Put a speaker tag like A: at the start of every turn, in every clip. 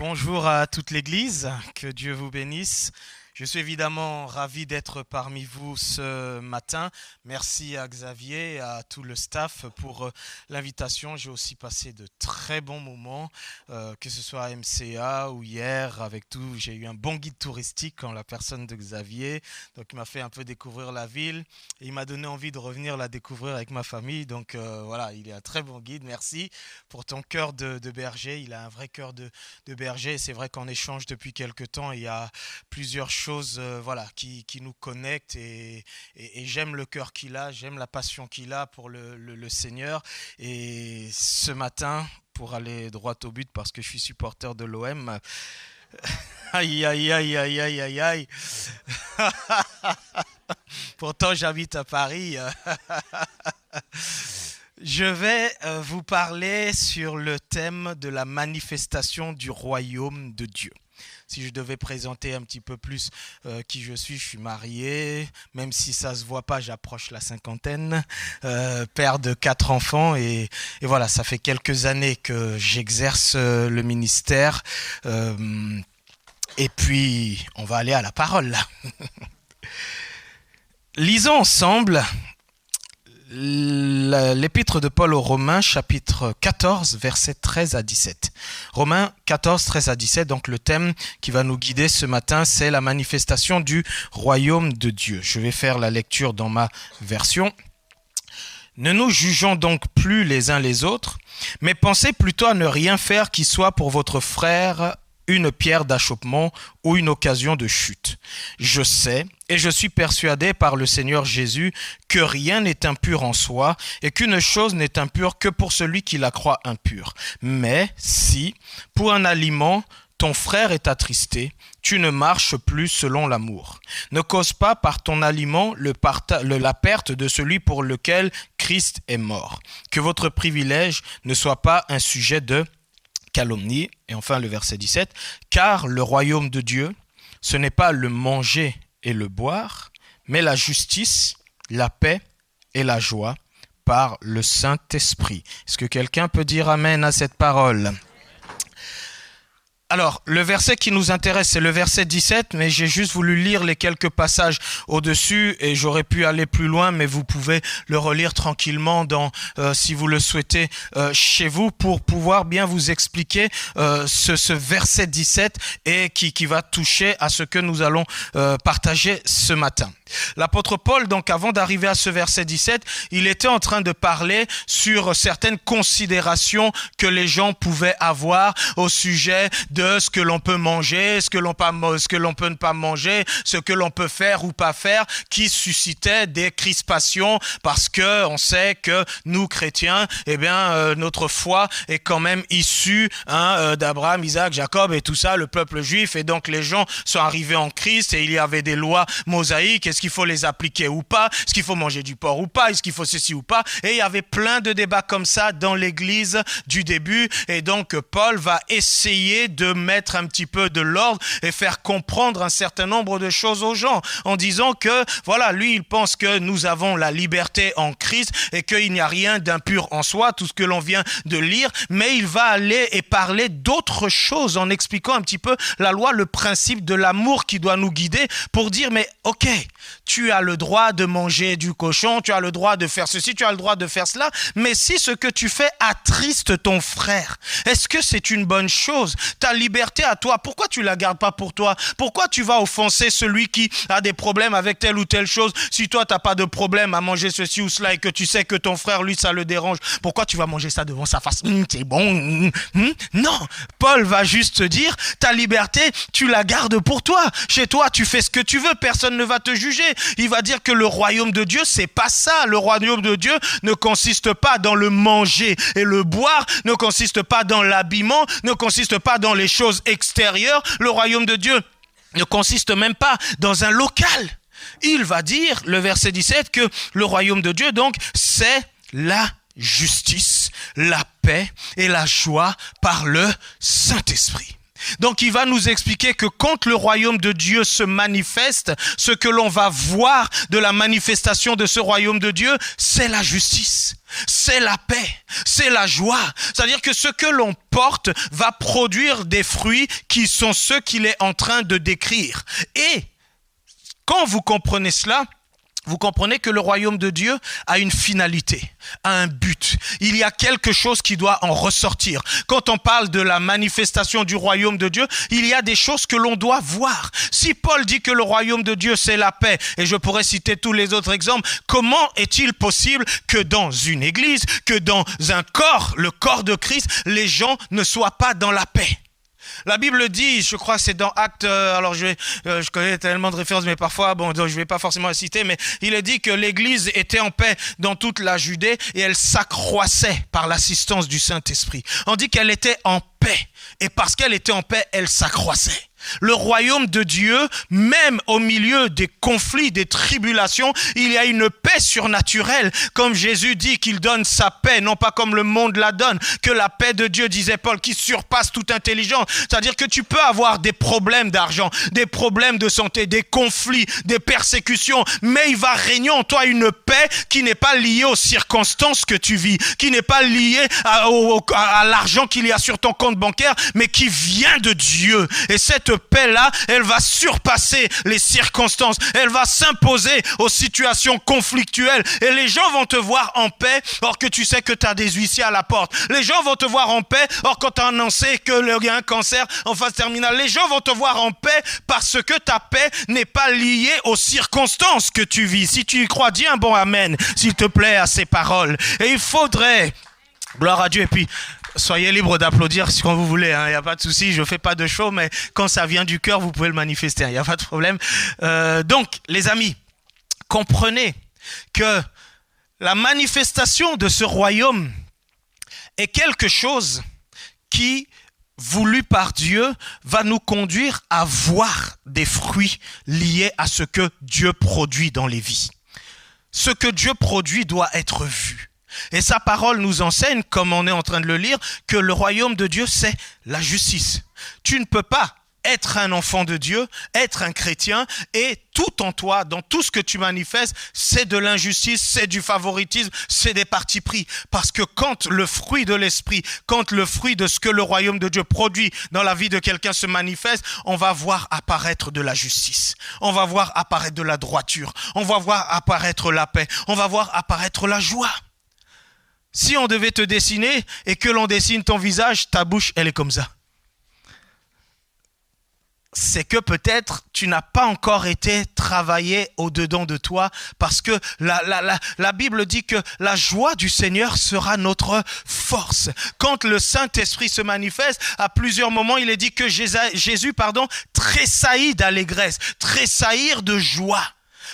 A: Bonjour à toute l'Église, que Dieu vous bénisse. Je suis évidemment ravi d'être parmi vous ce matin. Merci à Xavier et à tout le staff pour l'invitation. J'ai aussi passé de très bons moments, que ce soit à MCA ou hier avec tout. J'ai eu un bon guide touristique en la personne de Xavier, donc il m'a fait un peu découvrir la ville et il m'a donné envie de revenir la découvrir avec ma famille. Donc voilà, il est un très bon guide. Merci pour ton cœur de berger. Il a un vrai cœur de berger et c'est vrai qu'en échange depuis quelques temps, il y a plusieurs choses voilà, qui nous connectent et j'aime le cœur qu'il a, j'aime la passion qu'il a pour le Seigneur. Et ce matin, pour aller droit au but, parce que je suis supporter de l'OM, aïe, aïe, aïe, aïe, aïe, aïe, aïe. Pourtant, j'habite à Paris. Je vais vous parler sur le thème de la manifestation du royaume de Dieu. Si je devais présenter un petit peu plus qui je suis marié, même si ça ne se voit pas, j'approche la cinquantaine, père de 4 enfants et voilà, ça fait quelques années que j'exerce le ministère et puis on va aller à la parole là. Lisons ensemble l'épître de Paul aux Romains, chapitre 14, versets 13 à 17. Romains 14, 13 à 17, donc le thème qui va nous guider ce matin, c'est la manifestation du royaume de Dieu. Je vais faire la lecture dans ma version. Ne nous jugeons donc plus les uns les autres, mais pensez plutôt à ne rien faire qui soit pour votre frère une pierre d'achoppement ou une occasion de chute. Je sais et je suis persuadé par le Seigneur Jésus que rien n'est impur en soi et qu'une chose n'est impure que pour celui qui la croit impure. Mais si, pour un aliment, ton frère est attristé, tu ne marches plus selon l'amour. Ne cause pas par ton aliment la perte de celui pour lequel Christ est mort. Que votre privilège ne soit pas un sujet de calomnie. Et enfin le verset 17, car le royaume de Dieu, ce n'est pas le manger et le boire, mais la justice, la paix et la joie par le Saint-Esprit. Est-ce que quelqu'un peut dire amen à cette parole ? Alors, le verset qui nous intéresse, c'est le verset 17, mais j'ai juste voulu lire les quelques passages au-dessus et j'aurais pu aller plus loin, mais vous pouvez le relire tranquillement si vous le souhaitez chez vous pour pouvoir bien vous expliquer ce verset 17 et qui va toucher à ce que nous allons partager ce matin. L'apôtre Paul, donc avant d'arriver à ce verset 17, il était en train de parler sur certaines considérations que les gens pouvaient avoir au sujet de ce que l'on peut manger, ce que l'on peut ne pas manger, ce que l'on peut faire ou pas faire, qui suscitait des crispations parce que on sait que nous chrétiens, notre foi est quand même issue d'Abraham, Isaac, Jacob et tout ça, le peuple juif, et donc les gens sont arrivés en Christ et il y avait des lois mosaïques. Est-ce qu'il faut les appliquer ou pas? Est-ce qu'il faut manger du porc ou pas? Est-ce qu'il faut ceci ou pas? Et il y avait plein de débats comme ça dans l'église du début. Et donc, Paul va essayer de mettre un petit peu de l'ordre et faire comprendre un certain nombre de choses aux gens en disant que, voilà, lui, il pense que nous avons la liberté en Christ et qu'il n'y a rien d'impur en soi, tout ce que l'on vient de lire, mais il va aller et parler d'autres choses en expliquant un petit peu la loi, le principe de l'amour qui doit nous guider pour dire, mais ok, tu as le droit de manger du cochon, tu as le droit de faire ceci, tu as le droit de faire cela, mais si ce que tu fais attriste ton frère, est-ce que c'est une bonne chose? Ta liberté à toi, pourquoi tu la gardes pas pour toi? Pourquoi tu vas offenser celui qui a des problèmes avec telle ou telle chose? Si toi, tu n'as pas de problème à manger ceci ou cela et que tu sais que ton frère, lui, ça le dérange, pourquoi tu vas manger ça devant sa face? C'est bon. Non, Paul va juste te dire, ta liberté, tu la gardes pour toi. Chez toi, tu fais ce que tu veux, personne ne va te juger. Il va dire que le royaume de Dieu, c'est pas ça. Le royaume de Dieu ne consiste pas dans le manger et le boire, ne consiste pas dans l'habillement, ne consiste pas dans les choses extérieures. Le royaume de Dieu ne consiste même pas dans un local. Il va dire, le verset 17, que le royaume de Dieu, donc, c'est la justice, la paix et la joie par le Saint-Esprit. Donc il va nous expliquer que quand le royaume de Dieu se manifeste, ce que l'on va voir de la manifestation de ce royaume de Dieu, c'est la justice. c'est la paix, c'est la joie. C'est-à-dire que ce que l'on porte va produire des fruits qui sont ceux qu'il est en train de décrire. Et quand vous comprenez cela, vous comprenez que le royaume de Dieu a une finalité, a un but. Il y a quelque chose qui doit en ressortir. Quand on parle de la manifestation du royaume de Dieu, il y a des choses que l'on doit voir. Si Paul dit que le royaume de Dieu, c'est la paix, et je pourrais citer tous les autres exemples, comment est-il possible que dans une église, que dans un corps, le corps de Christ, les gens ne soient pas dans la paix ? La Bible dit, je crois que c'est dans Actes, alors je connais tellement de références, mais parfois, je ne vais pas forcément la citer, mais il est dit que l'Église était en paix dans toute la Judée et elle s'accroissait par l'assistance du Saint-Esprit. On dit qu'elle était en paix et parce qu'elle était en paix, elle s'accroissait. Le royaume de Dieu, même au milieu des conflits, des tribulations, il y a une paix surnaturelle. Comme Jésus dit qu'il donne sa paix, non pas comme le monde la donne, que la paix de Dieu, disait Paul, qui surpasse toute intelligence. C'est-à-dire que tu peux avoir des problèmes d'argent, des problèmes de santé, des conflits, des persécutions, mais il va régner en toi une paix qui n'est pas liée aux circonstances que tu vis, qui n'est pas liée à l'argent qu'il y a sur ton compte bancaire, mais qui vient de Dieu. Et cette paix-là, elle va surpasser les circonstances. Elle va s'imposer aux situations conflictuelles. Et les gens vont te voir en paix, or que tu sais que tu as des huissiers à la porte. Les gens vont te voir en paix, or quand tu as annoncé qu'il y a un cancer en phase terminale. Les gens vont te voir en paix parce que ta paix n'est pas liée aux circonstances que tu vis. Si tu y crois, dis un bon amen, s'il te plaît, à ces paroles. Et il faudrait, gloire à Dieu, et puis soyez libre d'applaudir quand vous voulez, il n'y a pas de souci, je ne fais pas de show, mais quand ça vient du cœur, vous pouvez le manifester, il n'y a pas de problème. Donc, les amis, comprenez que la manifestation de ce royaume est quelque chose qui, voulu par Dieu, va nous conduire à voir des fruits liés à ce que Dieu produit dans les vies. Ce que Dieu produit doit être vu. Et sa parole nous enseigne, comme on est en train de le lire, que le royaume de Dieu, c'est la justice. Tu ne peux pas être un enfant de Dieu, être un chrétien, et tout en toi, dans tout ce que tu manifestes, c'est de l'injustice, c'est du favoritisme, c'est des partis pris. Parce que quand le fruit de l'esprit, quand le fruit de ce que le royaume de Dieu produit dans la vie de quelqu'un se manifeste, on va voir apparaître de la justice. On va voir apparaître de la droiture. On va voir apparaître la paix. On va voir apparaître la joie. Si on devait te dessiner et que l'on dessine ton visage, ta bouche, elle est comme ça. C'est que peut-être tu n'as pas encore été travaillé au-dedans de toi parce que la Bible dit que la joie du Seigneur sera notre force. Quand le Saint-Esprit se manifeste, à plusieurs moments, il est dit que Jésus, tressaillit d'allégresse, tressaillir de joie.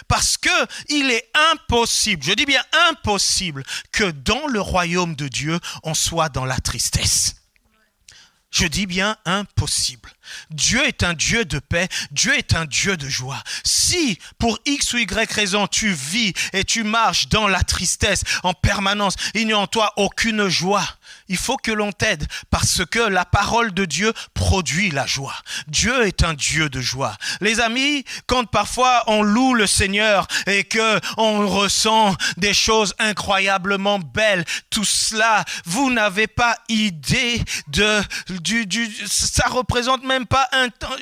A: Parce que il est impossible, je dis bien impossible, que dans le royaume de Dieu, on soit dans la tristesse. Je dis bien impossible. Dieu est un Dieu de paix, Dieu est un Dieu de joie. Si pour X ou Y raison tu vis et tu marches dans la tristesse en permanence, il n'y a en toi aucune joie, il faut que l'on t'aide parce que la parole de Dieu produit la joie. Dieu est un Dieu de joie. Les amis, quand parfois on loue le Seigneur et que on ressent des choses incroyablement belles, tout cela, vous n'avez pas idée ça représente même pas un temps.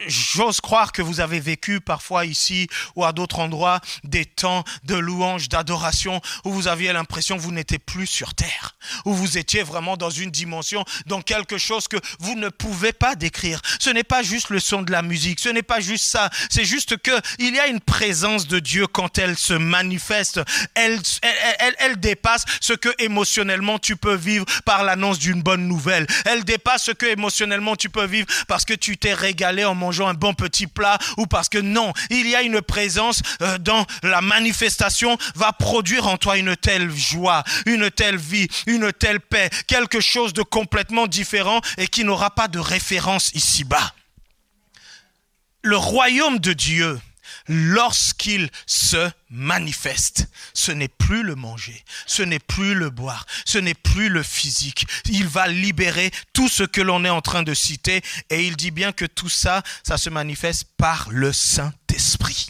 A: J'ose croire que vous avez vécu parfois ici ou à d'autres endroits des temps de louange, d'adoration où vous aviez l'impression que vous n'étiez plus sur terre, où vous étiez vraiment dans une dimension, dans quelque chose que vous ne pouvez pas décrire. Ce n'est pas juste le son de la musique, ce n'est pas juste ça, c'est juste que il y a une présence de Dieu quand elle se manifeste, elle dépasse ce que émotionnellement tu peux vivre par l'annonce d'une bonne nouvelle. Elle dépasse ce que émotionnellement tu peux vivre parce que tu t'es régalé en mangeant un bon petit plat ou parce que non, il y a une présence dans la manifestation va produire en toi une telle joie, une telle vie, une telle paix, quelque chose de complètement différent et qui n'aura pas de référence ici-bas. Le royaume de Dieu, lorsqu'il se manifeste, ce n'est plus le manger, ce n'est plus le boire, ce n'est plus le physique. Il va libérer tout ce que l'on est en train de citer et il dit bien que tout ça, ça se manifeste par le Saint-Esprit.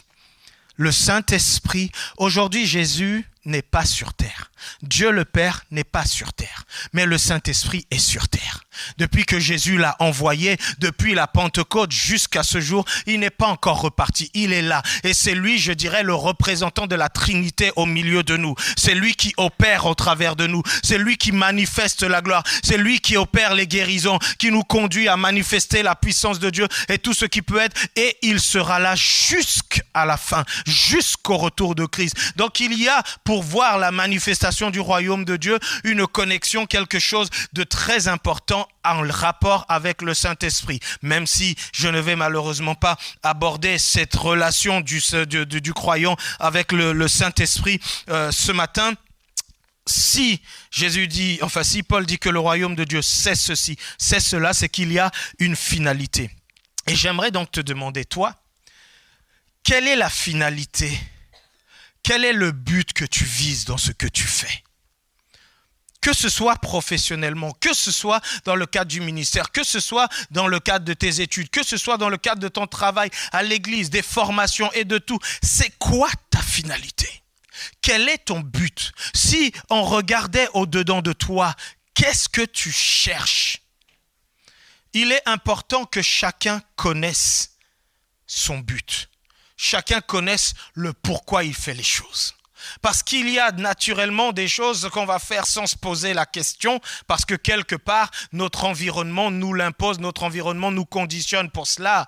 A: Le Saint-Esprit, aujourd'hui Jésus n'est pas sur terre. Dieu le Père n'est pas sur terre, mais le Saint-Esprit est sur terre. Depuis que Jésus l'a envoyé, depuis la Pentecôte jusqu'à ce jour, il n'est pas encore reparti. Il est là. Et c'est lui, je dirais, le représentant de la Trinité au milieu de nous. C'est lui qui opère au travers de nous. C'est lui qui manifeste la gloire. C'est lui qui opère les guérisons, qui nous conduit à manifester la puissance de Dieu et tout ce qui peut être. Et il sera là jusqu'à la fin, jusqu'au retour de Christ. Donc il y a, pour voir la manifestation du royaume de Dieu, une connexion, quelque chose de très important en rapport avec le Saint-Esprit. Même si je ne vais malheureusement pas aborder cette relation du croyant avec le Saint-Esprit ce matin. Si Jésus dit, enfin si Paul dit que le royaume de Dieu c'est ceci, c'est cela, c'est qu'il y a une finalité. Et j'aimerais donc te demander, toi, quelle est la finalité? Quel est le but que tu vises dans ce que tu fais? Que ce soit professionnellement, que ce soit dans le cadre du ministère, que ce soit dans le cadre de tes études, que ce soit dans le cadre de ton travail à l'église, des formations et de tout. C'est quoi ta finalité? Quel est ton but? Si on regardait au-dedans de toi, qu'est-ce que tu cherches? Il est important que chacun connaisse son but. Chacun connaisse le pourquoi il fait les choses. Parce qu'il y a naturellement des choses qu'on va faire sans se poser la question, parce que quelque part, notre environnement nous l'impose, notre environnement nous conditionne pour cela.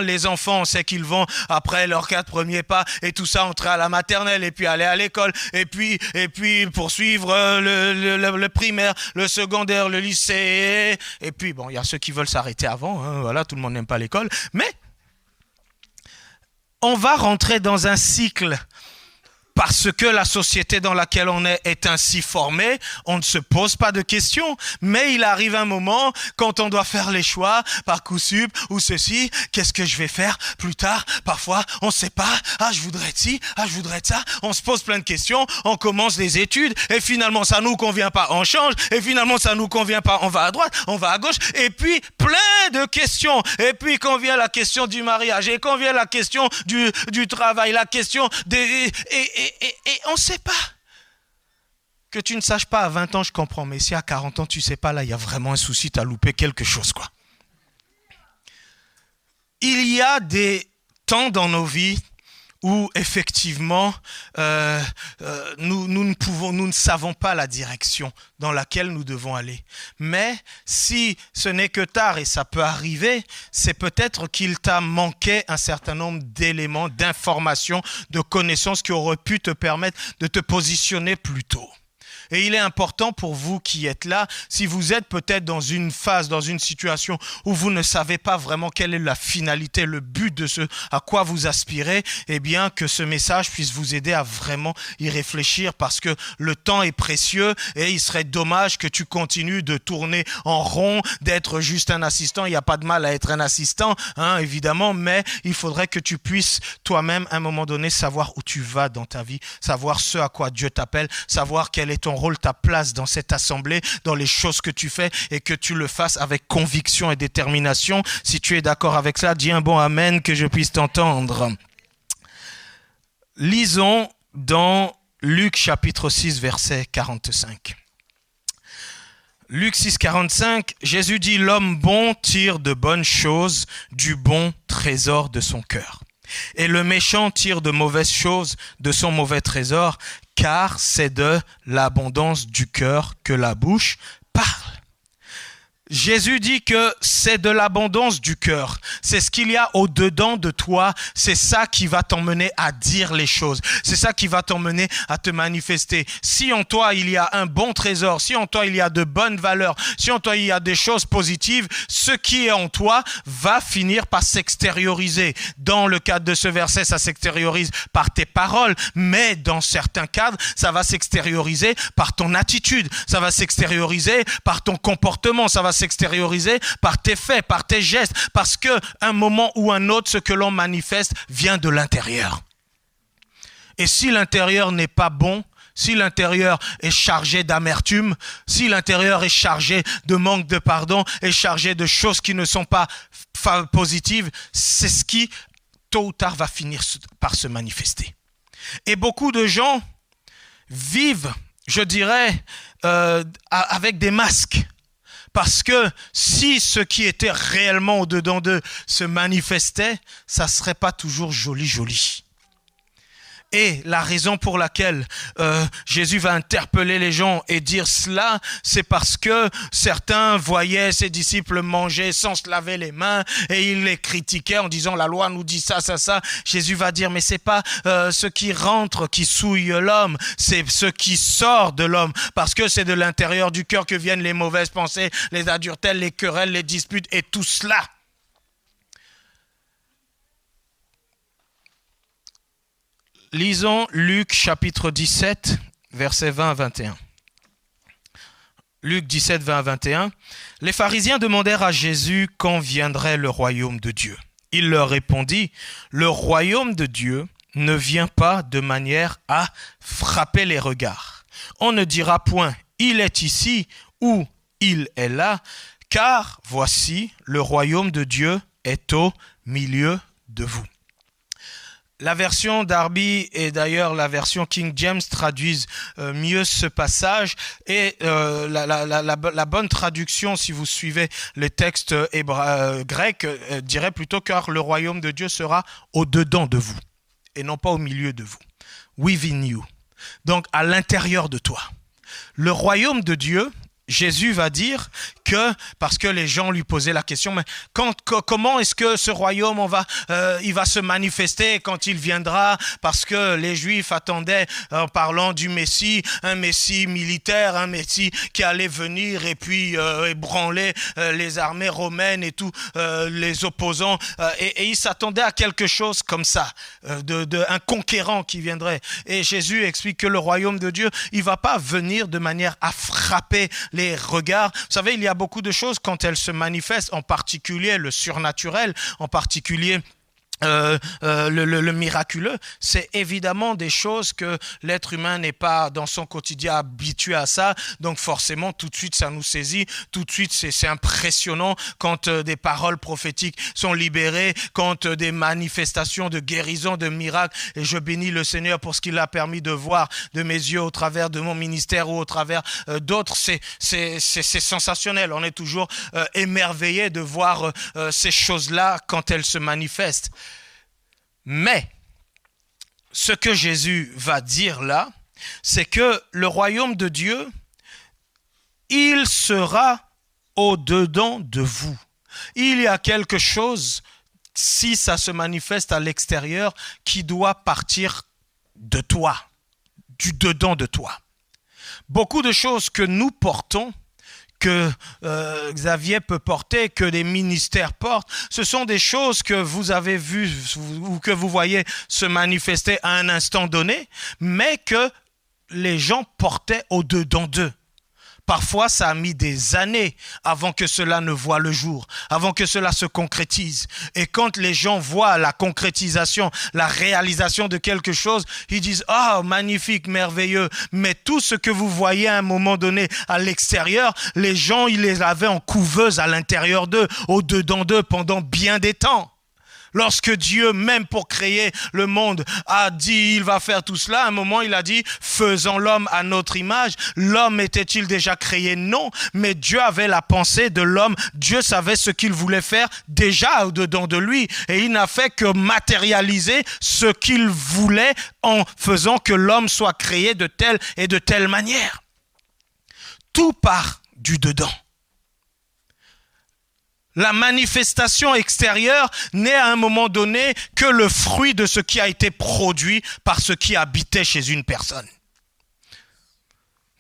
A: Les enfants, on sait qu'ils vont, après leurs 4 premiers pas, et tout ça, entrer à la maternelle, et puis aller à l'école, et puis poursuivre le primaire, le secondaire, le lycée, et puis bon, il y a ceux qui veulent s'arrêter avant, voilà, tout le monde n'aime pas l'école, mais on va rentrer dans un cycle. Parce que la société dans laquelle on est ainsi formée, on ne se pose pas de questions. Mais il arrive un moment, quand on doit faire les choix, par coup sup ou ceci, qu'est-ce que je vais faire plus tard? Parfois, on ne sait pas. Ah, je voudrais ci, ah, je voudrais ça. On se pose plein de questions, on commence des études, et finalement, ça nous convient pas, on change, et finalement, ça nous convient pas, on va à droite, on va à gauche, et puis plein de questions. Et puis, quand vient la question du mariage, et quand vient la question du travail, la question des... Et on ne sait pas. Que tu ne saches pas à 20 ans, je comprends. Mais si à 40 ans, tu ne sais pas, là, il y a vraiment un souci, tu as loupé quelque chose, quoi. Il y a des temps dans nos vies où, effectivement, nous ne savons pas la direction dans laquelle nous devons aller. Mais si ce n'est que tard, et ça peut arriver, c'est peut-être qu'il t'a manqué un certain nombre d'éléments, d'informations, de connaissances qui auraient pu te permettre de te positionner plus tôt. Et il est important pour vous qui êtes là, si vous êtes peut-être dans une phase, dans une situation où vous ne savez pas vraiment quelle est la finalité, le but de ce à quoi vous aspirez, eh bien que ce message puisse vous aider à vraiment y réfléchir parce que le temps est précieux et il serait dommage que tu continues de tourner en rond, d'être juste un assistant. Il n'y a pas de mal à être un assistant, évidemment, mais il faudrait que tu puisses toi-même à un moment donné savoir où tu vas dans ta vie, savoir ce à quoi Dieu t'appelle, savoir quel est ton rôle, ta place dans cette assemblée, dans les choses que tu fais et que tu le fasses avec conviction et détermination. Si tu es d'accord avec ça, dis un bon amen que je puisse t'entendre. Lisons dans Luc chapitre 6 verset 45. Luc 6, 45, Jésus dit « L'homme bon tire de bonnes choses du bon trésor de son cœur. Et le méchant tire de mauvaises choses de son mauvais trésor, car c'est de l'abondance du cœur que la bouche parle. » Jésus dit que c'est de l'abondance du cœur. C'est ce qu'il y a au-dedans de toi. C'est ça qui va t'emmener à dire les choses. C'est ça qui va t'emmener à te manifester. Si en toi, il y a un bon trésor, si en toi, il y a de bonnes valeurs, si en toi, il y a des choses positives, ce qui est en toi va finir par s'extérioriser. Dans le cadre de ce verset, ça s'extériorise par tes paroles, mais dans certains cadres, ça va s'extérioriser par ton attitude, ça va s'extérioriser par ton comportement, ça va s'extérioriser par tes faits, par tes gestes, parce que un moment ou un autre, ce que l'on manifeste vient de l'intérieur. Et si l'intérieur n'est pas bon, si l'intérieur est chargé d'amertume, si l'intérieur est chargé de manque de pardon, est chargé de choses qui ne sont pas positives, c'est ce qui, tôt ou tard, va finir par se manifester. Et beaucoup de gens vivent je dirais, avec des masques. Parce que si ce qui était réellement au-dedans d'eux se manifestait, ça ne serait pas toujours joli. Et la raison pour laquelle Jésus va interpeller les gens et dire cela, c'est parce que certains voyaient ses disciples manger sans se laver les mains et ils les critiquaient en disant la loi nous dit ça. Jésus va dire mais c'est pas ce qui rentre qui souille l'homme, c'est ce qui sort de l'homme parce que c'est de l'intérieur du cœur que viennent les mauvaises pensées, les adultères, les querelles, les disputes et tout cela. Lisons Luc chapitre 17, versets 20 à 21. Luc 17, 20 à 21. Les pharisiens demandèrent à Jésus quand viendrait le royaume de Dieu. Il leur répondit, le royaume de Dieu ne vient pas de manière à frapper les regards. On ne dira point, il est ici ou il est là, car voici, le royaume de Dieu est au milieu de vous. La version Darby et d'ailleurs la version King James traduisent mieux ce passage et la bonne traduction, si vous suivez les textes grecs, dirait plutôt car le royaume de Dieu sera au-dedans de vous et non pas au milieu de vous. Within you. Donc à l'intérieur de toi. Le royaume de Dieu, Jésus va dire que, parce que les gens lui posaient la question, mais comment est-ce que ce royaume, il va se manifester quand il viendra? Parce que les Juifs attendaient, en parlant du Messie, un Messie militaire, un Messie qui allait venir et puis ébranler les armées romaines et tous les opposants. Et ils s'attendaient à quelque chose comme ça, un conquérant qui viendrait. Et Jésus explique que le royaume de Dieu, il ne va pas venir de manière à frapper les regards. Vous savez, il y a beaucoup de choses quand elles se manifestent, en particulier le surnaturel, en particulier le miraculeux, c'est évidemment des choses que l'être humain n'est pas dans son quotidien habitué à ça, donc forcément tout de suite ça nous saisit, tout de suite c'est impressionnant quand des paroles prophétiques sont libérées, quand des manifestations de guérison, de miracles, et je bénis le Seigneur pour ce qu'il a permis de voir de mes yeux au travers de mon ministère ou au travers d'autres, c'est sensationnel, on est toujours émerveillé de voir ces choses-là quand elles se manifestent. Mais, ce que Jésus va dire là, c'est que le royaume de Dieu, il sera au-dedans de vous. Il y a quelque chose, si ça se manifeste à l'extérieur, qui doit partir de toi, du dedans de toi. Beaucoup de choses que nous portons, que Xavier peut porter, que des ministères portent, ce sont des choses que vous avez vues ou que vous voyez se manifester à un instant donné, mais que les gens portaient au-dedans d'eux. Parfois, ça a mis des années avant que cela ne voie le jour, avant que cela se concrétise. Et quand les gens voient la concrétisation, la réalisation de quelque chose, ils disent « Ah, magnifique, merveilleux !» Mais tout ce que vous voyez à un moment donné à l'extérieur, les gens, ils les avaient en couveuse à l'intérieur d'eux, au-dedans d'eux pendant bien des temps. Lorsque Dieu, même pour créer le monde, a dit il va faire tout cela, à un moment il a dit faisons l'homme à notre image. L'homme était-il déjà créé? Non, mais Dieu avait la pensée de l'homme. Dieu savait ce qu'il voulait faire déjà au-dedans de lui. Et il n'a fait que matérialiser ce qu'il voulait en faisant que l'homme soit créé de telle et de telle manière. Tout part du dedans. La manifestation extérieure n'est à un moment donné que le fruit de ce qui a été produit par ce qui habitait chez une personne.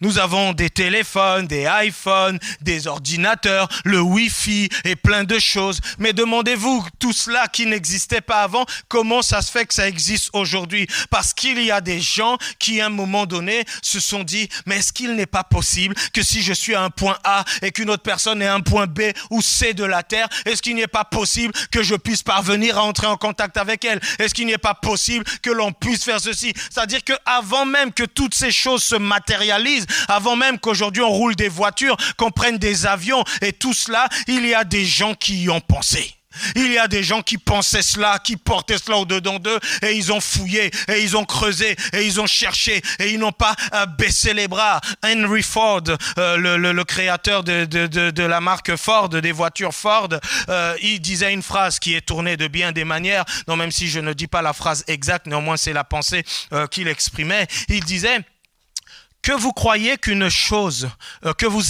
A: Nous avons des téléphones, des iPhones, des ordinateurs, le Wi-Fi et plein de choses. Mais demandez-vous, tout cela qui n'existait pas avant, comment ça se fait que ça existe aujourd'hui? Parce qu'il y a des gens qui, à un moment donné, se sont dit, mais est-ce qu'il n'est pas possible que si je suis à un point A et qu'une autre personne est à un point B ou C de la Terre, est-ce qu'il n'est pas possible que je puisse parvenir à entrer en contact avec elle? Est-ce qu'il n'est pas possible que l'on puisse faire ceci? C'est-à-dire qu'avant même que toutes ces choses se matérialisent, avant même qu'aujourd'hui on roule des voitures, qu'on prenne des avions et tout cela, il y a des gens qui y ont pensé. Il y a des gens qui pensaient cela, qui portaient cela au-dedans d'eux, et ils ont fouillé, et ils ont creusé, et ils ont cherché, et ils n'ont pas baissé les bras. Henry Ford, le créateur de la marque Ford, des voitures Ford, il disait une phrase qui est tournée de bien des manières, non, même si je ne dis pas la phrase exacte, néanmoins c'est la pensée qu'il exprimait. Il disait que vous croyez qu'une chose, que vous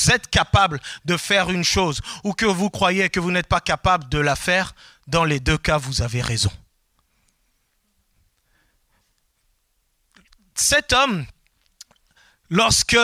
A: êtes capable de faire une chose, ou que vous croyez que vous n'êtes pas capable de la faire, dans les deux cas, vous avez raison. Cet homme, lorsque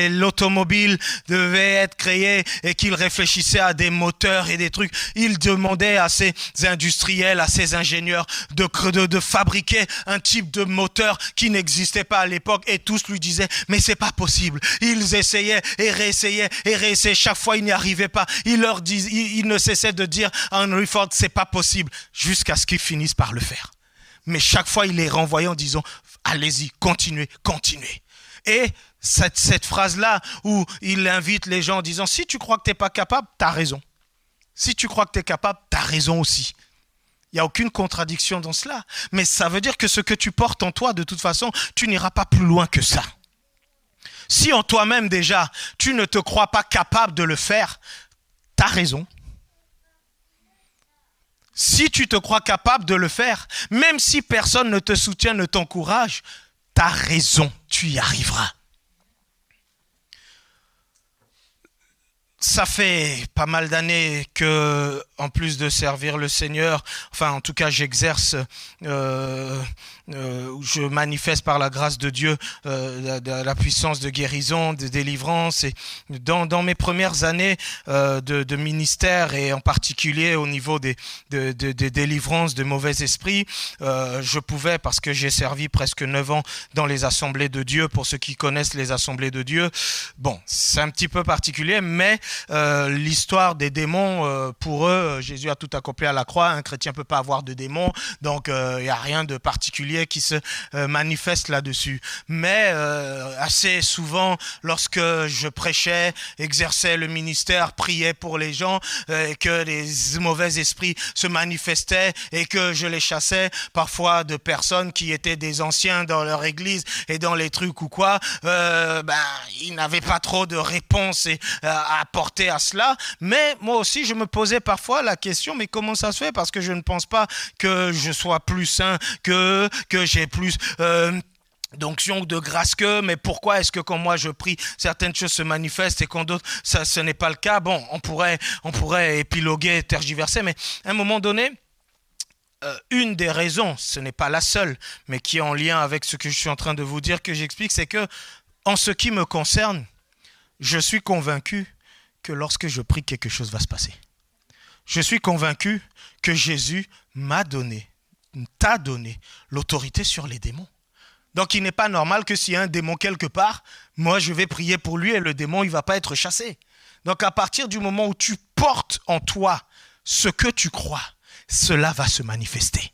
A: l'automobile devait être créée et qu'il réfléchissait à des moteurs et des trucs, il demandait à ses industriels, à ses ingénieurs de fabriquer un type de moteur qui n'existait pas à l'époque, et tous lui disaient mais c'est pas possible. Ils essayaient et réessayaient et réessayaient, chaque fois ils n'y arrivaient pas. Il ne cessait de dire à Henry Ford c'est pas possible, jusqu'à ce qu'ils finissent par le faire. Mais chaque fois il les renvoyait en disant allez-y, continuez, continuez. Et cette phrase-là où il invite les gens en disant si tu crois que tu n'es pas capable, tu as raison. Si tu crois que tu es capable, tu as raison aussi. Il n'y a aucune contradiction dans cela. Mais ça veut dire que ce que tu portes en toi, de toute façon, tu n'iras pas plus loin que ça. Si en toi-même déjà, tu ne te crois pas capable de le faire, tu as raison. Si tu te crois capable de le faire, même si personne ne te soutient, ne t'encourage, tu as raison, tu y arriveras. Ça fait pas mal d'années que, en plus de servir le Seigneur, enfin en tout cas j'exerce, je manifeste par la grâce de Dieu la puissance de guérison, de délivrance. Et dans mes premières années de ministère, et en particulier au niveau des délivrances de mauvais esprits, je pouvais, parce que j'ai servi presque 9 ans dans les assemblées de Dieu, pour ceux qui connaissent les assemblées de Dieu, bon, c'est un petit peu particulier, mais l'histoire des démons, pour eux, Jésus a tout accompli à la croix, un chrétien ne peut pas avoir de démons, donc il n'y a rien de particulier qui se manifeste là-dessus. Mais assez souvent, lorsque je prêchais, exerçais le ministère, priais pour les gens, et que les mauvais esprits se manifestaient et que je les chassais, parfois de personnes qui étaient des anciens dans leur église et dans les trucs ou quoi, ils n'avaient pas trop de réponses à apporter à cela. Mais moi aussi, je me posais parfois la question, mais comment ça se fait? Parce que je ne pense pas que je sois plus saint, que j'ai plus d'onction ou de grâce que, mais pourquoi est-ce que quand moi je prie, certaines choses se manifestent et quand d'autres, ce n'est pas le cas? Bon, on pourrait épiloguer, tergiverser, mais à un moment donné, une des raisons, ce n'est pas la seule, mais qui est en lien avec ce que je suis en train de vous dire, que j'explique, c'est que, en ce qui me concerne, je suis convaincu que lorsque je prie, quelque chose va se passer. Je suis convaincu que Jésus t'a donné l'autorité sur les démons. Donc il n'est pas normal que s'il y a un démon quelque part, moi je vais prier pour lui et le démon il ne va pas être chassé. Donc à partir du moment où tu portes en toi ce que tu crois, cela va se manifester.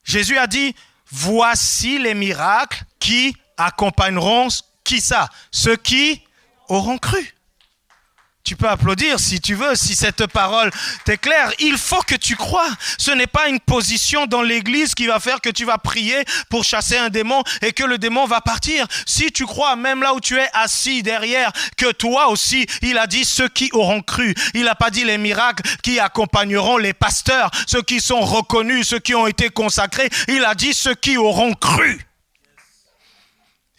A: Jésus a dit, voici les miracles qui accompagneront, qui ça? Ceux qui auront cru. Tu peux applaudir si tu veux, si cette parole t'est claire. Il faut que tu crois. Ce n'est pas une position dans l'église qui va faire que tu vas prier pour chasser un démon et que le démon va partir. Si tu crois, même là où tu es assis derrière, que toi aussi, il a dit ceux qui auront cru. Il n'a pas dit les miracles qui accompagneront les pasteurs, ceux qui sont reconnus, ceux qui ont été consacrés. Il a dit ceux qui auront cru.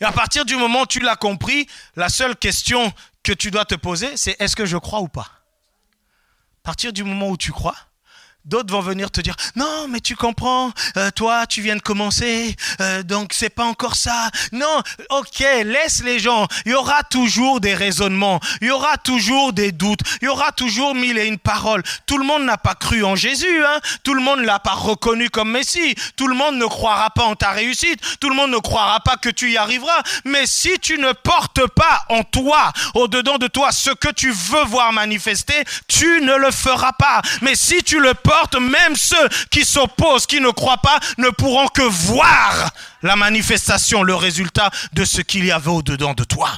A: Et à partir du moment où tu l'as compris, la seule question que tu dois te poser, c'est est-ce que je crois ou pas? À partir du moment où tu crois, d'autres vont venir te dire non mais tu comprends, toi tu viens de commencer, donc c'est pas encore ça. Non, ok, laisse les gens. Il y aura toujours des raisonnements, il y aura toujours des doutes, il y aura toujours 1001 paroles. Tout le monde n'a pas cru en Jésus, hein? Tout le monde ne l'a pas reconnu comme Messie, tout le monde ne croira pas en ta réussite, tout le monde ne croira pas que tu y arriveras. Mais si tu ne portes pas en toi, au-dedans de toi, ce que tu veux voir manifester, tu ne le feras pas. Mais si tu le portes, même ceux qui s'opposent, qui ne croient pas, ne pourront que voir la manifestation, le résultat de ce qu'il y avait au-dedans de toi.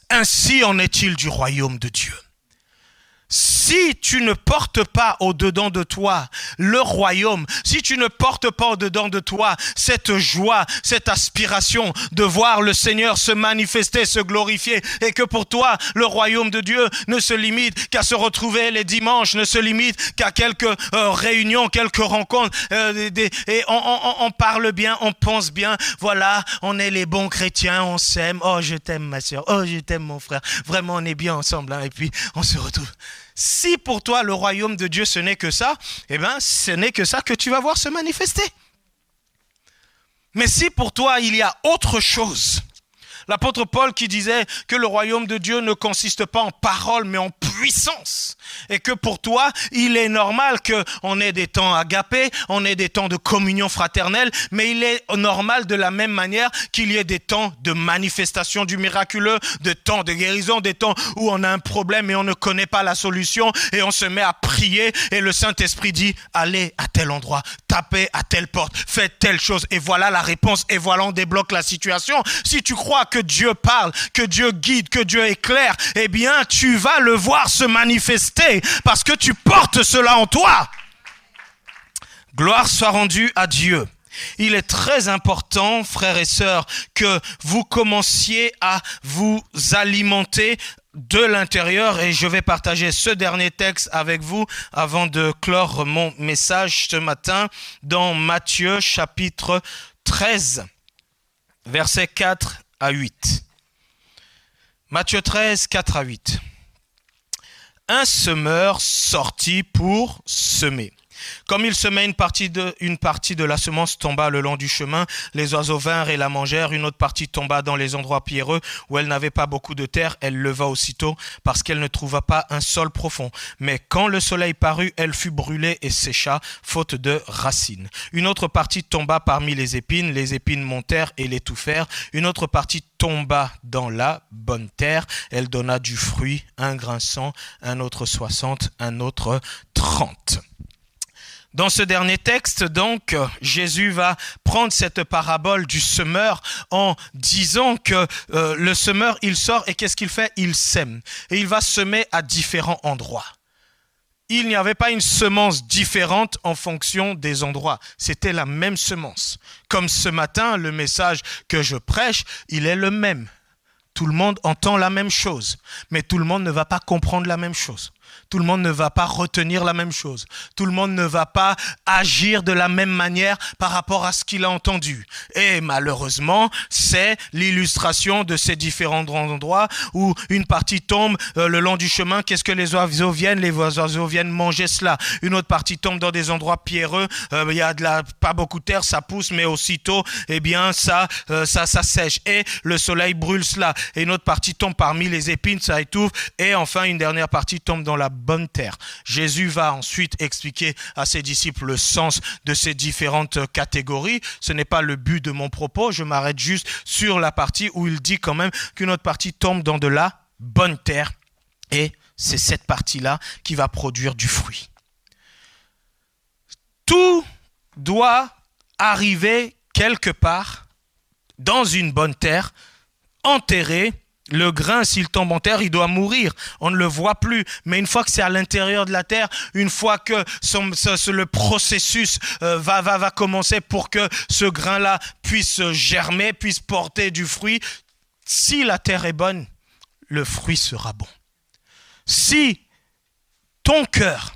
A: Ainsi en est-il du royaume de Dieu. Si tu ne portes pas au-dedans de toi le royaume, si tu ne portes pas au-dedans de toi cette joie, cette aspiration de voir le Seigneur se manifester, se glorifier, et que pour toi, le royaume de Dieu ne se limite qu'à se retrouver les dimanches, ne se limite qu'à quelques réunions, quelques rencontres, et on parle bien, on pense bien, voilà, on est les bons chrétiens, on s'aime, oh je t'aime ma soeur, oh je t'aime mon frère, vraiment on est bien ensemble, hein, et puis on se retrouve. Si pour toi le royaume de Dieu ce n'est que ça, eh bien ce n'est que ça que tu vas voir se manifester. Mais si pour toi il y a autre chose, l'apôtre Paul qui disait que le royaume de Dieu ne consiste pas en paroles mais en puissance, et que pour toi il est normal qu'on ait des temps agapés, on ait des temps de communion fraternelle, mais il est normal de la même manière qu'il y ait des temps de manifestation du miraculeux, de temps de guérison, des temps où on a un problème et on ne connaît pas la solution et on se met à prier et le Saint-Esprit dit allez à tel endroit, tapez à telle porte, faites telle chose et voilà la réponse et voilà on débloque la situation. Si tu crois que Dieu parle, que Dieu guide, que Dieu éclaire, eh bien tu vas le voir se manifester parce que tu portes cela en toi. Gloire soit rendue à Dieu. Il est très important, frères et sœurs, que vous commenciez à vous alimenter de l'intérieur, et je vais partager ce dernier texte avec vous avant de clore mon message ce matin dans Matthieu chapitre 13, versets 4 à 8. Matthieu 13, 4 à 8. Un semeur sortit pour semer. Comme il semait, une partie de la semence tomba le long du chemin. Les oiseaux vinrent et la mangèrent. Une autre partie tomba dans les endroits pierreux où elle n'avait pas beaucoup de terre. Elle leva aussitôt parce qu'elle ne trouva pas un sol profond. Mais quand le soleil parut, elle fut brûlée et sécha, faute de racines. Une autre partie tomba parmi les épines. Les épines montèrent et l'étouffèrent. Une autre partie tomba dans la bonne terre. Elle donna du fruit, un grain 100, un autre 60, un autre 30. Dans ce dernier texte, donc, Jésus va prendre cette parabole du semeur en disant que le semeur, il sort et qu'est-ce qu'il fait? Il sème. Et il va semer à différents endroits. Il n'y avait pas une semence différente en fonction des endroits. C'était la même semence. Comme ce matin, le message que je prêche, il est le même. Tout le monde entend la même chose, mais tout le monde ne va pas comprendre la même chose. Tout le monde ne va pas retenir la même chose. Tout le monde ne va pas agir de la même manière par rapport à ce qu'il a entendu. Et malheureusement, c'est l'illustration de ces différents endroits où une partie tombe le long du chemin. Qu'est-ce que les oiseaux viennent? Les oiseaux viennent manger cela. Une autre partie tombe dans des endroits pierreux. Il y a pas beaucoup de terre, ça pousse, mais aussitôt, eh bien, ça sèche. Et le soleil brûle cela. Et une autre partie tombe parmi les épines, ça étouffe. Et enfin, une dernière partie tombe dans la bonne terre. Jésus va ensuite expliquer à ses disciples le sens de ces différentes catégories. Ce n'est pas le but de mon propos, je m'arrête juste sur la partie où il dit quand même qu'une autre partie tombe dans de la bonne terre et c'est cette partie-là qui va produire du fruit. Tout doit arriver quelque part dans une bonne terre, enterré. Le grain, s'il tombe en terre, il doit mourir. On ne le voit plus. Mais une fois que c'est à l'intérieur de la terre, une fois que le processus va commencer pour que ce grain-là puisse germer, puisse porter du fruit, si la terre est bonne, le fruit sera bon. Si ton cœur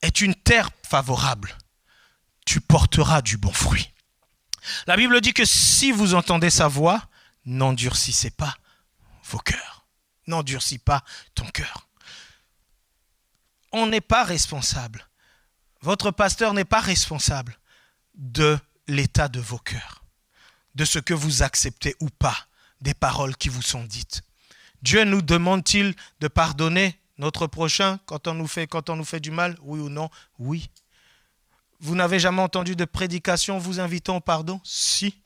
A: est une terre favorable, tu porteras du bon fruit. La Bible dit que si vous entendez sa voix, n'endurcissez pas vos cœurs. N'endurcis pas ton cœur. On n'est pas responsable. Votre pasteur n'est pas responsable de l'état de vos cœurs, de ce que vous acceptez ou pas, des paroles qui vous sont dites. Dieu nous demande-t-il de pardonner notre prochain quand on nous fait du mal? Oui ou non? Oui. Vous n'avez jamais entendu de prédication vous invitant au pardon? Si.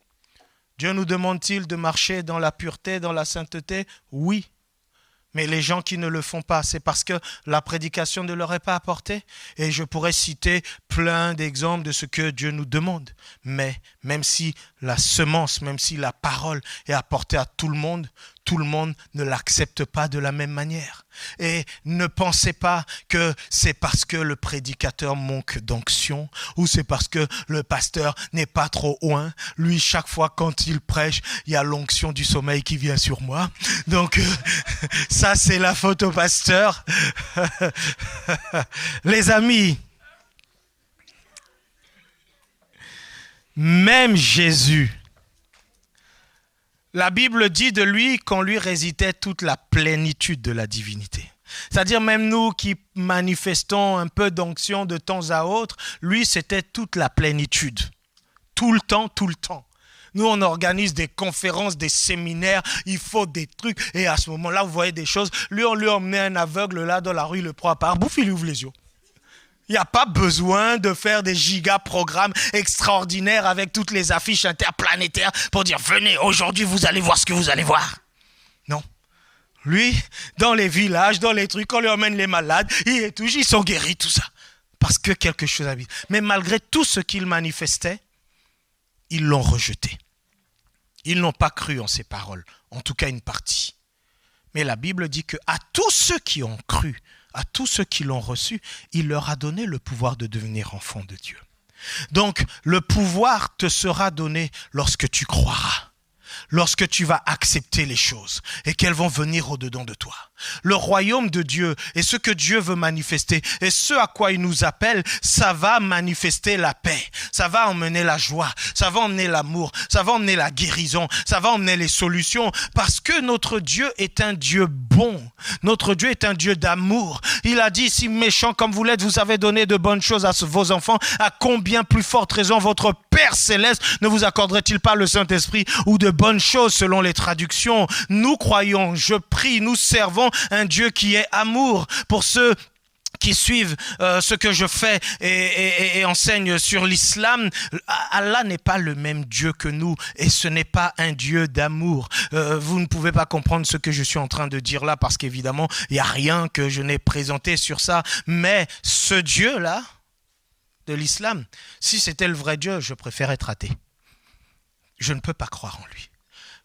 A: Dieu nous demande-t-il de marcher dans la pureté, dans la sainteté? Oui. Mais les gens qui ne le font pas, c'est parce que la prédication ne leur est pas apportée. Et je pourrais citer plein d'exemples de ce que Dieu nous demande. Mais même si la semence, même si la parole est apportée à tout le monde ne l'accepte pas de la même manière. Et ne pensez pas que c'est parce que le prédicateur manque d'onction ou c'est parce que le pasteur n'est pas trop oint. Lui, chaque fois quand il prêche, il y a l'onction du sommeil qui vient sur moi. Donc, ça, c'est la faute au pasteur. Les amis, même Jésus, la Bible dit de lui qu'en lui résidait toute la plénitude de la divinité. C'est-à-dire même nous qui manifestons un peu d'onction de temps à autre, lui c'était toute la plénitude. Tout le temps, tout le temps. Nous on organise des conférences, des séminaires, il faut des trucs. Et à ce moment-là, vous voyez des choses. Lui on lui emmenait un aveugle là dans la rue, il le prend par bouffe, il lui ouvre les yeux. Il n'y a pas besoin de faire des giga-programmes extraordinaires avec toutes les affiches interplanétaires pour dire « Venez, aujourd'hui, vous allez voir ce que vous allez voir ». Non. Lui, dans les villages, dans les trucs, on lui emmène les malades, ils sont guéris, tout ça. Parce que quelque chose habite. Mais malgré tout ce qu'il manifestait, ils l'ont rejeté. Ils n'ont pas cru en ses paroles, en tout cas une partie. Mais la Bible dit qu'à tous ceux qui ont cru, à tous ceux qui l'ont reçu, il leur a donné le pouvoir de devenir enfants de Dieu. Donc, le pouvoir te sera donné lorsque tu croiras, lorsque tu vas accepter les choses et qu'elles vont venir au-dedans de toi. Le royaume de Dieu et ce que Dieu veut manifester et ce à quoi il nous appelle, ça va manifester la paix, ça va emmener la joie, ça va emmener l'amour, ça va emmener la guérison, ça va emmener les solutions parce que notre Dieu est un Dieu bon, notre Dieu est un Dieu d'amour. Il a dit, si méchant comme vous l'êtes, vous avez donné de bonnes choses à vos enfants, à combien plus forte raison votre Père Céleste ne vous accorderait-il pas le Saint-Esprit ou de bonnes choses selon les traductions. Nous croyons, je prie, nous servons un Dieu qui est amour. Pour ceux qui suivent ce que je fais et enseignent sur l'islam, Allah n'est pas le même Dieu que nous et ce n'est pas un Dieu d'amour. Vous ne pouvez pas comprendre ce que je suis en train de dire là parce qu'évidemment, il n'y a rien que je n'ai présenté sur ça. Mais ce Dieu-là, de l'islam, si c'était le vrai Dieu, je préfère être athée. Je ne peux pas croire en lui.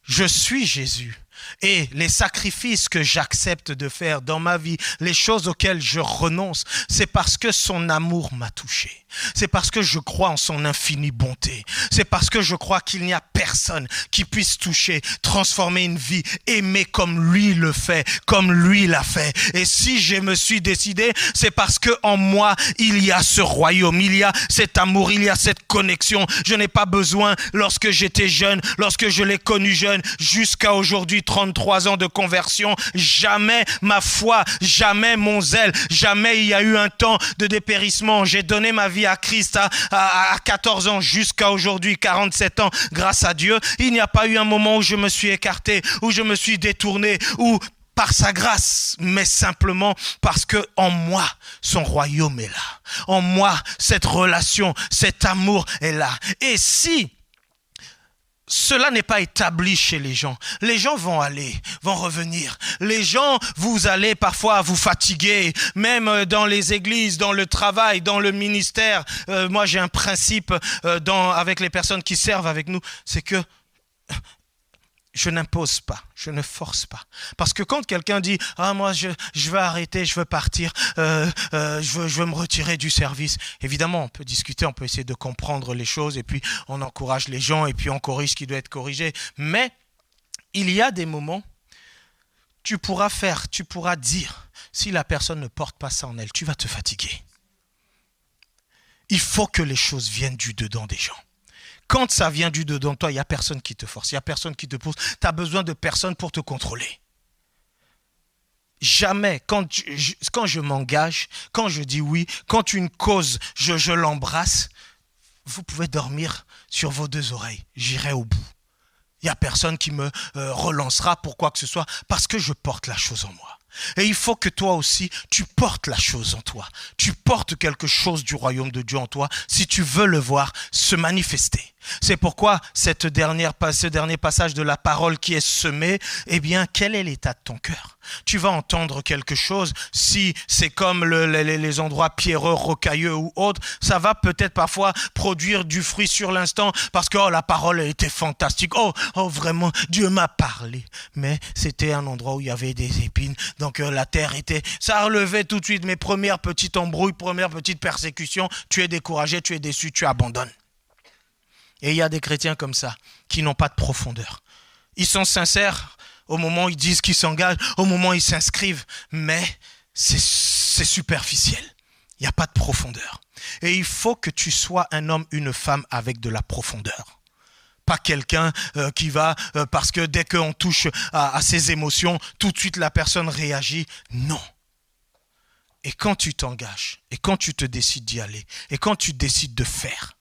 A: Je suis Jésus. Et les sacrifices que j'accepte de faire dans ma vie, les choses auxquelles je renonce, c'est parce que son amour m'a touché. C'est parce que je crois en son infinie bonté. C'est parce que je crois qu'il n'y a personne qui puisse toucher, transformer une vie, aimer comme lui le fait, comme lui l'a fait. Et si je me suis décidé, c'est parce que en moi, il y a ce royaume, il y a cet amour, il y a cette connexion. Je n'ai pas besoin, lorsque j'étais jeune, lorsque je l'ai connu jeune, jusqu'à aujourd'hui, 33 ans de conversion, jamais ma foi, jamais mon zèle, jamais il y a eu un temps de dépérissement. J'ai donné ma vie à Christ à 14 ans jusqu'à aujourd'hui, 47 ans, grâce à Dieu. Il n'y a pas eu un moment où je me suis écarté, où je me suis détourné, où par sa grâce, mais simplement parce que en moi, son royaume est là. En moi, cette relation, cet amour est là. Et si cela n'est pas établi chez les gens vont aller, vont revenir. Les gens, vous allez parfois vous fatiguer, même dans les églises, dans le travail, dans le ministère. Moi, j'ai un principe avec les personnes qui servent avec nous, c'est que je n'impose pas, je ne force pas. Parce que quand quelqu'un dit « Ah, moi, je veux arrêter, je veux partir, je veux me retirer du service », évidemment, on peut discuter, on peut essayer de comprendre les choses et puis on encourage les gens et puis on corrige ce qui doit être corrigé. Mais il y a des moments, tu pourras dire, si la personne ne porte pas ça en elle, tu vas te fatiguer. Il faut que les choses viennent du dedans des gens. Quand ça vient du dedans de toi, il n'y a personne qui te force, il n'y a personne qui te pousse. Tu as besoin de personne pour te contrôler. Jamais, quand je m'engage, quand je dis oui, quand une cause, je l'embrasse, vous pouvez dormir sur vos deux oreilles. J'irai au bout. Il n'y a personne qui me relancera pour quoi que ce soit parce que je porte la chose en moi. Et il faut que toi aussi, tu portes la chose en toi. Tu portes quelque chose du royaume de Dieu en toi si tu veux le voir se manifester. C'est pourquoi ce dernier passage de la parole qui est semé, eh bien, quel est l'état de ton cœur? Tu vas entendre quelque chose. Si c'est comme les endroits pierreux, rocailleux ou autres, ça va peut-être parfois produire du fruit sur l'instant parce que la parole était fantastique. Oh, vraiment, Dieu m'a parlé. Mais c'était un endroit où il y avait des épines. Donc la terre ça relevait tout de suite mes premières petites embrouilles, premières petites persécutions. Tu es découragé, tu es déçu, tu abandonnes. Et il y a des chrétiens comme ça, qui n'ont pas de profondeur. Ils sont sincères au moment où ils disent qu'ils s'engagent, au moment où ils s'inscrivent, mais c'est superficiel. Il n'y a pas de profondeur. Et il faut que tu sois un homme, une femme avec de la profondeur. Pas quelqu'un qui va, parce que dès qu'on touche à ses émotions, tout de suite la personne réagit. Non. Et quand tu t'engages, et quand tu te décides d'y aller, et quand tu décides de faire,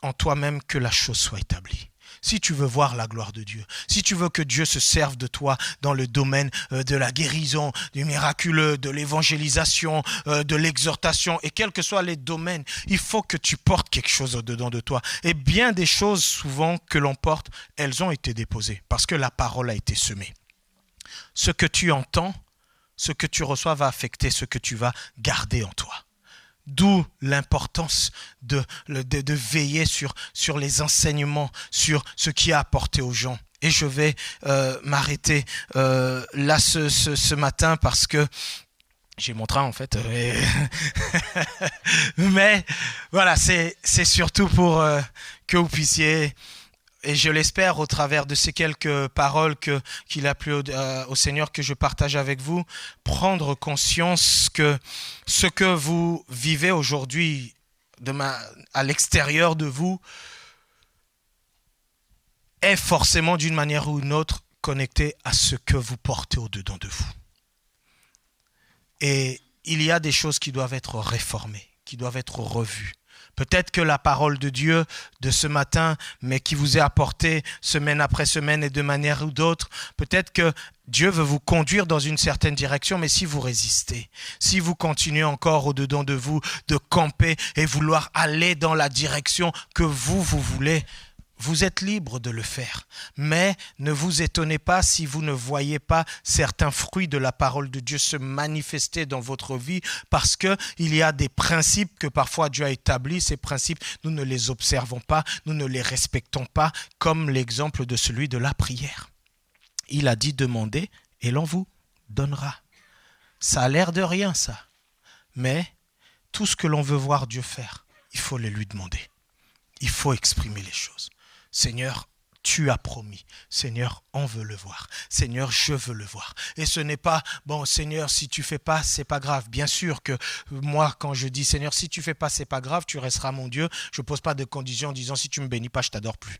A: en toi-même que la chose soit établie. Si tu veux voir la gloire de Dieu, si tu veux que Dieu se serve de toi dans le domaine de la guérison, du miraculeux, de l'évangélisation, de l'exhortation, et quels que soient les domaines, il faut que tu portes quelque chose au-dedans de toi. Et bien des choses souvent que l'on porte, elles ont été déposées parce que la parole a été semée. Ce que tu entends, ce que tu reçois va affecter ce que tu vas garder en toi. D'où l'importance de veiller sur les enseignements, sur ce qui est apporté aux gens. Et je vais m'arrêter là ce matin parce que j'ai mon train en fait. Mais voilà, c'est surtout pour que vous puissiez, et je l'espère au travers de ces quelques paroles qu'il a plu au Seigneur que je partage avec vous, prendre conscience que ce que vous vivez aujourd'hui à l'extérieur de vous est forcément d'une manière ou d'une autre connecté à ce que vous portez au-dedans de vous. Et il y a des choses qui doivent être réformées, qui doivent être revues. Peut-être que la parole de Dieu de ce matin, mais qui vous est apportée semaine après semaine et de manière ou d'autre, peut-être que Dieu veut vous conduire dans une certaine direction, mais si vous résistez, si vous continuez encore au-dedans de vous de camper et vouloir aller dans la direction que vous voulez, vous êtes libre de le faire, mais ne vous étonnez pas si vous ne voyez pas certains fruits de la parole de Dieu se manifester dans votre vie parce qu'il y a des principes que parfois Dieu a établis. Ces principes, nous ne les observons pas, nous ne les respectons pas, comme l'exemple de celui de la prière. Il a dit demandez et l'on vous donnera. Ça a l'air de rien ça, mais tout ce que l'on veut voir Dieu faire, il faut le lui demander. Il faut exprimer les choses. Seigneur, tu as promis. Seigneur, on veut le voir. Seigneur, je veux le voir. Et ce n'est pas, bon Seigneur, si tu fais pas, c'est pas grave. Bien sûr que moi, quand je dis Seigneur, si tu fais pas, c'est pas grave, tu resteras mon Dieu. Je pose pas de conditions en disant si tu me bénis pas, je t'adore plus.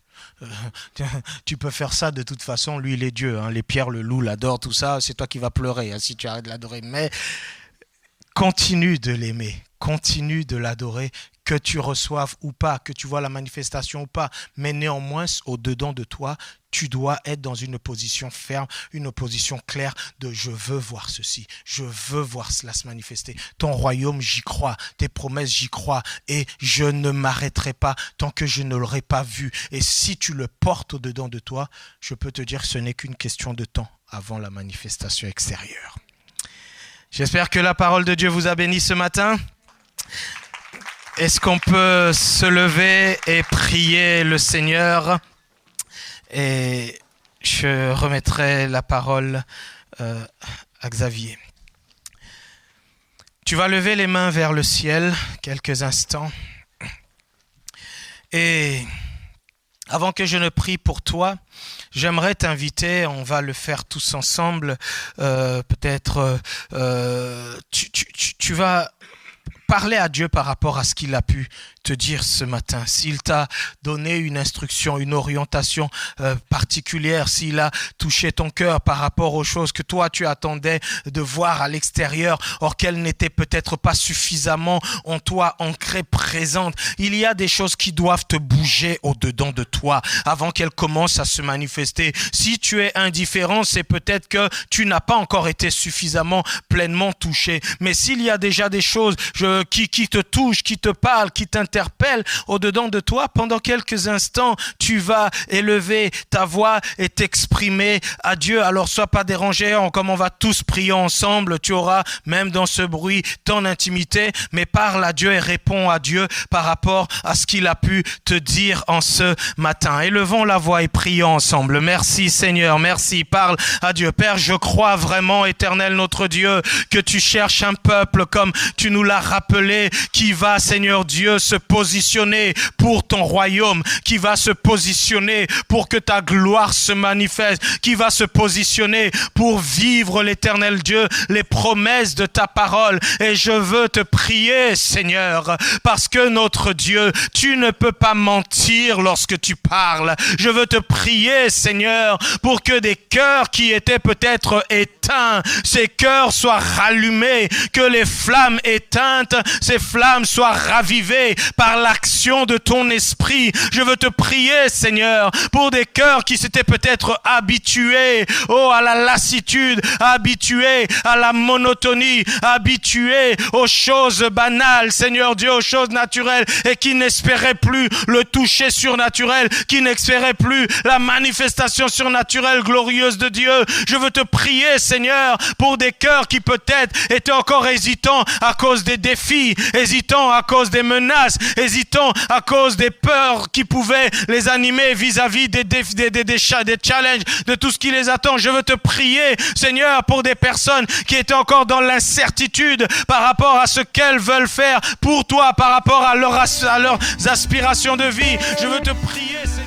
A: Tu peux faire ça de toute façon. Lui, il est Dieu. Hein. Les pierres, le loup l'adore, tout ça. C'est toi qui vas pleurer hein, si tu arrêtes de l'adorer. Mais continue de l'aimer. Continue de l'adorer, que tu reçoives ou pas, que tu vois la manifestation ou pas. Mais néanmoins, au-dedans de toi, tu dois être dans une position ferme, une position claire de « je veux voir ceci, je veux voir cela se manifester. Ton royaume, j'y crois, tes promesses, j'y crois et je ne m'arrêterai pas tant que je ne l'aurai pas vu. » Et si tu le portes au-dedans de toi, je peux te dire que ce n'est qu'une question de temps avant la manifestation extérieure. J'espère que la parole de Dieu vous a béni ce matin. Est-ce qu'on peut se lever et prier le Seigneur? Et je remettrai la parole à Xavier. Tu vas lever les mains vers le ciel quelques instants. Et avant que je ne prie pour toi, j'aimerais t'inviter, on va le faire tous ensemble, peut-être tu vas parler à Dieu par rapport à ce qu'il a pu te dire ce matin. S'il t'a donné une instruction, une orientation particulière, s'il a touché ton cœur par rapport aux choses que toi tu attendais de voir à l'extérieur, or qu'elles n'étaient peut-être pas suffisamment en toi ancrées, présentes. Il y a des choses qui doivent te bouger au-dedans de toi avant qu'elles commencent à se manifester. Si tu es indifférent, c'est peut-être que tu n'as pas encore été suffisamment pleinement touché. Mais s'il y a déjà des choses, je qui te touche, qui te parle, qui t'interpelle au-dedans de toi, pendant quelques instants, tu vas élever ta voix et t'exprimer à Dieu. Alors sois pas dérangé, comme on va tous prier ensemble, tu auras même dans ce bruit ton intimité, mais parle à Dieu et réponds à Dieu par rapport à ce qu'il a pu te dire en ce matin. Élevons la voix et prions ensemble. Merci Seigneur, merci. Parle à Dieu. Père, je crois vraiment, Éternel notre Dieu, que tu cherches un peuple comme tu nous l'as rappelé, qui va, Seigneur Dieu, se positionner pour ton royaume, qui va se positionner pour que ta gloire se manifeste, qui va se positionner pour vivre, l'Éternel Dieu, les promesses de ta parole. Et je veux te prier, Seigneur, parce que notre Dieu, tu ne peux pas mentir lorsque tu parles. Je veux te prier, Seigneur, pour que des cœurs qui étaient peut-être éteints, ces cœurs soient rallumés, que les flammes éteintes, ces flammes soient ravivées par l'action de ton esprit. Je veux te prier, Seigneur, pour des cœurs qui s'étaient peut-être habitués, à la lassitude, habitués à la monotonie, habitués aux choses banales, Seigneur Dieu, aux choses naturelles, et qui n'espéraient plus le toucher surnaturel, qui n'espéraient plus la manifestation surnaturelle glorieuse de Dieu. Je veux te prier, Seigneur, pour des cœurs qui peut-être étaient encore hésitants à cause des défis, hésitants à cause des menaces, hésitants à cause des peurs qui pouvaient les animer vis-à-vis des challenges, de tout ce qui les attend. Je veux te prier, Seigneur, pour des personnes qui étaient encore dans l'incertitude par rapport à ce qu'elles veulent faire pour toi, par rapport à leurs aspirations de vie. Je veux te prier, Seigneur.